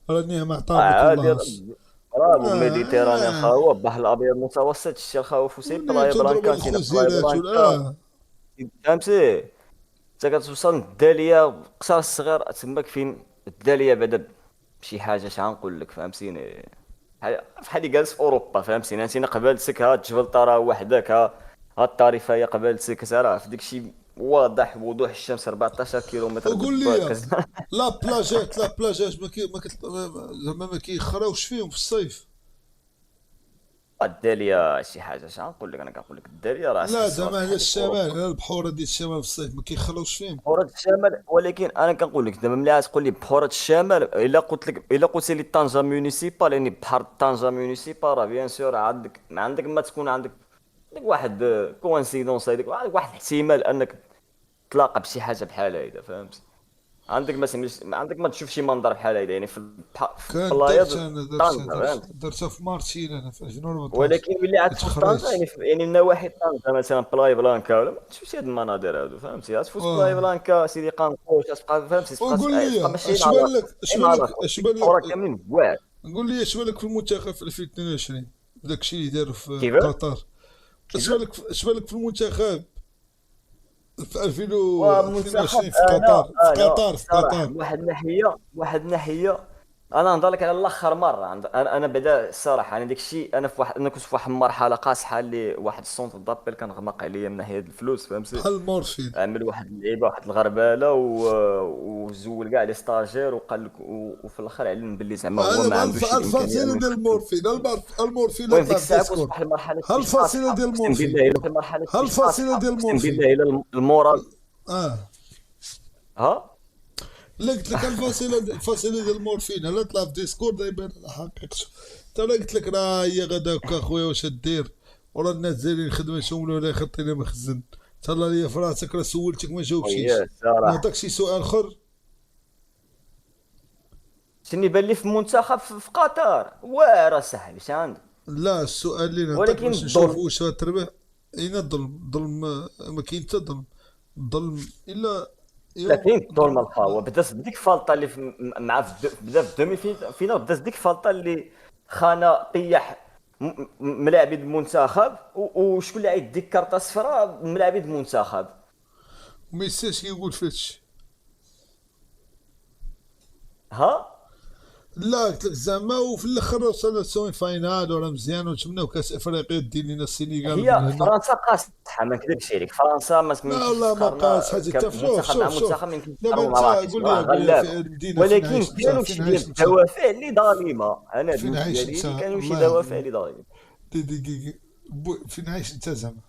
راني معترضك عادي والله. راه ميديتيرانيان آه. خاوة، البحر الابيض المتوسط، شتي الخوف وسي منين بلايا تضرب بلانكا، نسينا بلايا الخزيرات بلانكا. ولا فهمتي؟ انت كتوصل للدالية قصر الصغير تماك فين الدالية بعدا بشي حاجة شحال نقول لك، فهمتيني؟ بحال اللي جالس في اوروبا، فهمتيني؟ انت قبالتك ها جبلتها راه وحدك، ها الطريفة قبالتك راه في داكشي واضح وضوح الشمس 14 كيلومتر وقول قدامك. لي لا بلاجات زعما ما كيخراوش فيهم في الصيف. الدالية شي حاجة شحال نقول لك، انا كنقول لك الدالية راه لا تحسها زعما على بحال اللي في الشمال، اوروبا. على البحور ديال الشمال في الصيف ما كيخراوش فيهم. بحورة الشمال، ولكن انا كنقول لك دابا ملي تقول لي بحورة الشمال، الا قلت لك، الا قلت لي طنجة مونيسيبال، يعني بحر طنجة مونيسيبال، راه بيان سور عندك ما تكون عندك واحد كوانسيدونس، هذيك واحد الاحتمال انك تلاقى بشي حاجة بحال هيدا، فهمت؟ عندك مثلا عندك ما تشوف شي منظر بحال هيدا، يعني في كان بلايص طنجة، فهمت؟ درتها في مارشيل انا في 2014. ولكن ملي عاد كنت تفوت طنجة، خريج. يعني من نواحي طنجة مثلا بلاي بلانكا، ولا ما تشوفش هاد المناظر هادو، فهمتي؟ غتفوت بلاي اه. بلانكا سيدي قنقوش، غتبقى فهمتي، وقول تبقى لي ماشيين اش على بان الاخر، لك اش ماشيين بان على لك الاخر، اش بان الحوار لك كاملين بواعر. قول لي اش بان لك في المنتخب في 2022، داك الشيء اللي داروا في كيفاش قطر. كيفاش اش بان لك في المنتخب في ومنتخب، 2022 في انا قطر في انا قطر في الصراحه قطر. من واحد الناحيه انا نهضر لك على الاخر مره، انا بعدا الصراحه، انا داك الشيء، انا كنت في واحد المرحله قاصحه اللي واحد السونتر دابيل كان غمق عليا من ناحيه الفلوس، فهمتي؟ بحال المورفين. عمل واحد اللعيبه، واحد الغرباله وزول كاع لي ستاجير، وقال لك وفي الاخر علم باللي زعما هو انا ما مع عندوش شي الامكانيه الفاصيله انه ديال يخدم. المورفين، المورفين لا المهم ديك طلع في الساعه كنت في ديسكورد. واحد المرحله ها شي الفاصيله قاصحه، ديال اقسم المورفين. بالله الا في المرحله ها شي الفاصيله قاصحه، ديال اقسم بالله المورفين. الا المورال. اه. ها. لا قلت لك الفاصيله ديال المورفين لا طلع في ديسكورد يبان على حقيقته. تا لا قلت لك راه هي غدا هكا خويا واش دير، ورا الناس دايرين الخدمه شومله ولا يخطينا مخزن. تهلا ليا في راسك، راه سولتك ما وهي جاوبتيش. الصراحه نعطيك شي سؤال اخر. شني بان لي في المنتخب في قطر، واعر صاحبي اش عندك؟ لا السؤال اللي نعطيك ولكن باش نشوف الظلم، واش غتربح. اين الظلم؟ ظلم ما كاين حتى ظلم. الظلم الا لا يوم كاين الظلم ظلم الخاوه، لا. بدات بديك الفالطه اللي مع بدا في الدومي فينال، بدات ديك الفالطه اللي خانه طيح ملاعبي المنتخب، وشكون اللي عيد ديك كارطه صفراء ملاعبي المنتخب. وما يستاهلش يقول فاتشي. ها. لا قلت لك زعما وفي الاخر وصلنا للسيمي فاينال وراه مزيان وتمناو كاس افريقيا دير لنا السينيغال من هي هنا. فرنسا قاصحه، ما نكذبش عليك، فرنسا ما لا يمكنش والله ما تقارن قاس حاجه شوف كمنتخب مع شوف شوف. منتخب، ما يمكنش دابا تقارن انت مراكش، راه قول لي في غلابه. المدينه فين ولكن عايش انت، كانوا فين شي ديال عايش انت، الدوافع اللي ظالمه، انا فين بالنسبه عايش لي انت كانوا شي الله دوافع يهديك. اللي ظالمه. دقيقة. فين عايش انت زعما؟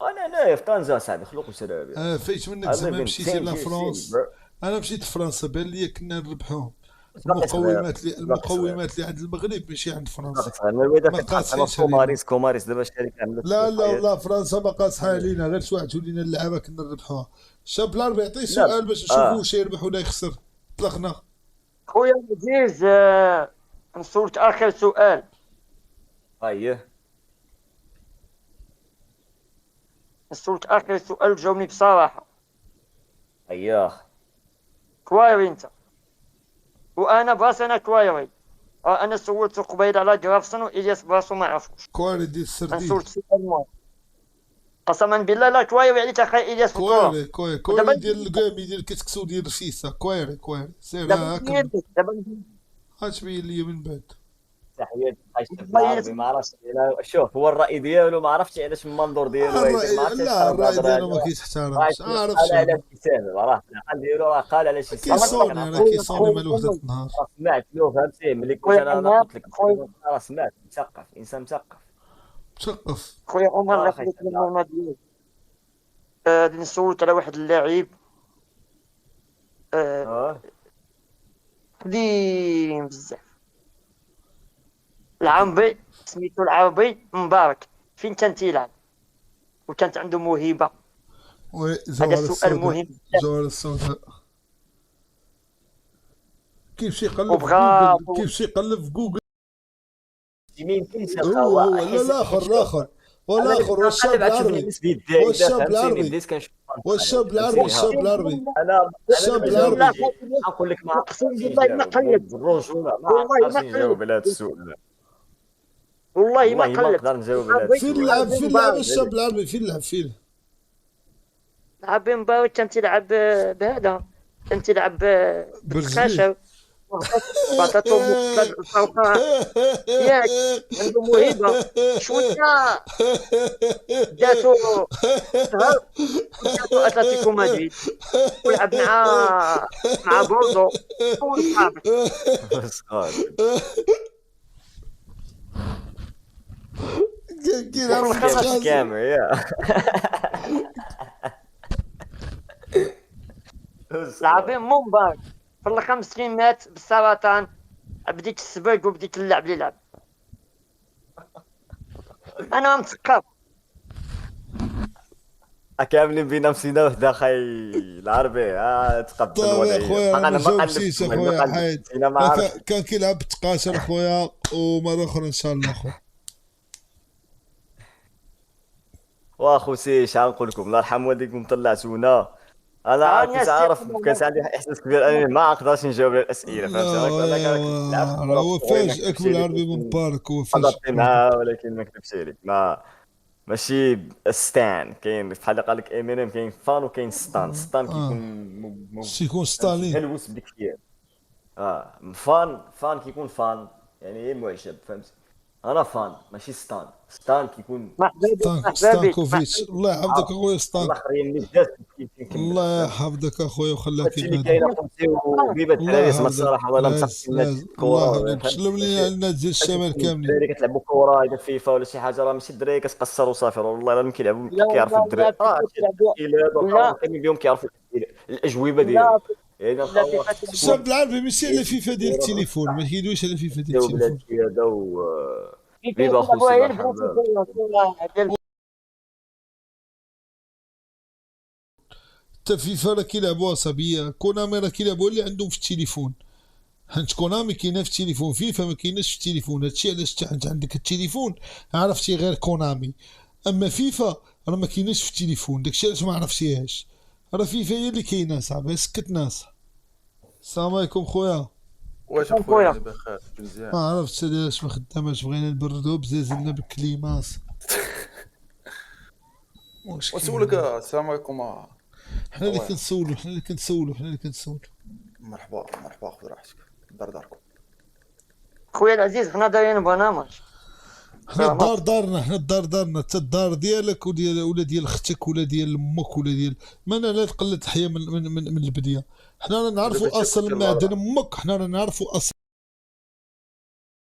انا في طنجه صاحبي، خلوق وسرابي. فايت منك I live زعما in مشيتي Saint-Justine لفرنسا. bro. انا مشيت لفرنسا بان لي كنا نربحوهم. باقي صغير، باقي صغير، المقومات اللي عند المغرب ماشي عند فرنسا. باقي صغير، ما الوالده ما كتحط انا في قاصحينش علينا. كوماريس دابا شركه عملت لا لا الحياه. والله فرنسا ما قاصحة علينا، غير شويه ولينا اللعابه كنا نربحوها. شاب العربي يعطي لا سؤال باش نشوفوا اه واش يربح ولا يخسر. طلقنا. خويا عزيز، نسولك آخر سؤال. اييه. نسولك آخر سؤال وجاوبني بصراحة. اييه. كوايري أنت، وأنا براسي أنا كوايري. أنا سولت قبيل على جرافسون وإلياس براسو ما عرفوش. كواري ديال السردين. نسولك سؤال مهم. قسما بالله لا كوايري عليك أخي إلياس في الكرة. كواري ودابا ديال الكامي ديال الكسكسو ديال رفيسة. كواري سير دابا هاكم. نبين لك، دابا نبين هاتبين لي من بعد. تحياتي الشاب لك. العربي، ما عرفتش شوف هو الراي ديالو، ما عرفتش علاش المنظور ديالو هيداك، ما الرأي عرفتش علاش لا، قال الرأي الهضره هذه. ديالو ما راه كيتحترمش، عارف قال على شنو. شي سبب، راه العقل ديالو راه قال على شي سبب، انا كيصوني انا كنعقل. كيصوني مال وحدة النهار. راه سمعت له، فهمتي؟ ملي كنت خويا انا عمار، قلت لك خويا راه سمعت، مثقف، انسان مثقف. مثقف. خويا عمر، الله اه اخي يخليك الشاب من العربي. المعلومة ديالك. غادي نسولك على واحد اللاعب آه، اه قديم بزاف. العربي سميتو العربي مبارك، فين كان تيلعب وكانت عنده موهبة؟ وي هذا جوهر سؤال السوداء. مهم بزاف. جوهر السوداء. كيمشي يقلب في وبغى جوجل، كيمشي يقلب في جوجل. ما يمكنش هو الخوا، لا حيت الاخر شوف، الاخر انا اللي والاخر بديت والشاب نقلب عاد شوف العربي. الناس بيدايده، والشاب فهمتيني؟ العربي. بديت كنشوف والشاب العربي الشاب العربي انا الشاب دابا العربي. جاوبتي. نقول لك ما أقسم عرفتش بالله ما نجاوب قلبت. بالرجوله، ما والله ما عرفتش نجاوب قلبت. على هذا السؤال. والله ما والله ما قلبت. نقدر نجاوب على هذا بغيت فين السؤال. لعب نلعب فين لعب بمباو. الشاب العربي فين لعب فين؟ لعب بمباو انت تلعب بهذا، انت تلعب بالتقاشة وعطاتو مقتل الفوقع ياك، عنده موهبة شوية داتو شهر وداتو اتلتيكو مدريد ولعب مع بوردو هو صحابك. مسخر. كيلعب وفي الخمس بالتقاص. سكامر يا لاعبين مومباي في الخمسين مات بالسرطان، بديت السباق وبديت اللعب اللي لعب. انا مسكر كاملين بنفسنا وحده خي العربي تقبل طيب يا الوضعيه. خويا بقى انا ما انا ما جاوبتيش قلبتش يا ما خويا قلبتش حيد. انا ما عرفتش. كان كيلعب بالتقاشر خويا ومره اخرى ان شاء الله خويا. واخو سي شحال نقول لكم الله يرحم والديكم طلعتونا. انا هاني كنت عارف كان عندي احساس كبير انني ما نقدرش نجاوب على الاسئله، لا فهمت؟ انا كنت نلعب راه كرة هو صغير ما فاجئك كنتش لك، بالعربي مبارك هو فاجئك حضرت معاه ولكن ما كتبش عليك. ما ماشي ستان كاين بحال اللي قال لك امينيم، كاين فان وكاين ستان. ستان كيكون سيكون فهمتي ستالين. مهلوس بكثير. فان كيكون فان يعني معجب، فهمت؟ انا فان ماشي ستان. ستان كيكون مرحبا بك مرحبا بك ستانكوفيتش الله يحفظك اخويا ستانك. الاخرين اللي جات كيكمل، الله فهمت؟ يحفظك اخويا وخلاك هادشي اللي يبعد. كاين اخوتي وبيبه الله الدراري اسمها يحفظك الصراحه ولا عز مسقين عز الكره، الله يحفظك. فهمت؟ سلم لي على الناس ديال الشمال كاملين. الدراري كتلعبوا كره اذا فيفا ولا شي حاجه، راه ماشي الدراري كتقصر وصافي، راه والله راه كيلعبوا لا كيعرفوا والله الدراري لا فيفا تلعبوا لا كاملين بهم كيعرفوا الاجوبه لا ديالهم. يعني لا فيفا تلعبوا الشاب العربي ماشي على فيفا ديال التليفون، ما كيدويش على فيفا ديال جاوب التليفون. هادشي هذا و فيفا فيفا تلعبوا خوتي غير الله البنات يرحم. ديال حتى فيفا راه كيلعبوها صبيه، كونامي راه كيلعبوها اللي عندهم في التليفون. حيت كونامي كاينه في التليفون، فيفا ما كايناش في التليفون. هادشي علاش حتى عندك التليفون عرفتي غير كونامي، اما فيفا راه ما كايناش في التليفون. داكشي علاش ما عرفتيهاش. راه فيفا هي اللي كاينه صاحبي، سكت ناس. السلام عليكم خويا. واش خويا. اخويا أنا بخير مزيان. ما عرفتش علاش ما خداماش، بغينا نبردو بزازلنا بالكليماس. واش وسولك كاين؟ السلام عليكم. حنا اللي واه. كنسولو حنا اللي كنسولو حنا اللي كنسولو. مرحبا مرحبا خذ راحتك دار داركم. خويا العزيز حنا دايرين برنامج. حنا الدار دارنا، حنا الدار دارنا، حتى الدار ديالك وديال ولا ديال اختك ولا ديال امك ولا ديال ما انا لا تقلد حياه من البدايه. حنا راه دابا نعرفوا شي اصل كنت معدن امك، حنا راه نعرفوا اصل